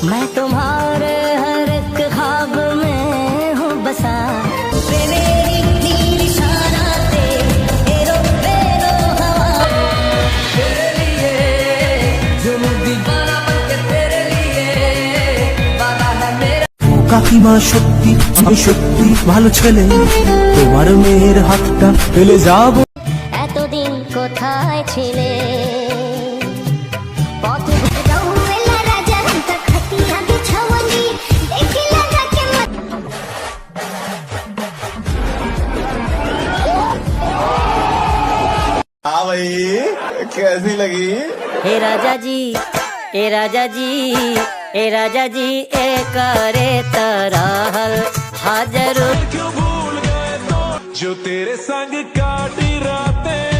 मैं तुम्हारे हर एक ख्वाब में हूँ बसा वे मेरी नील इशाराते एरो बेरो हवा तेरे लिए जो दीवाना बनके तेरे लिए वादा है मेरा। কাকিমা সত্যি আমি সত্যি ভালো ছেলে, তোমার মেয়ের হাতটা পেলে যাব। এতদিন কোথায় ছিলে পথ हाँ भाई, कैसी लगी? हे राजा जी ए राजा जी ए राजा जी ए करे तराहल हाजर क्यों भूल गए तो जो तेरे संग काटी रातें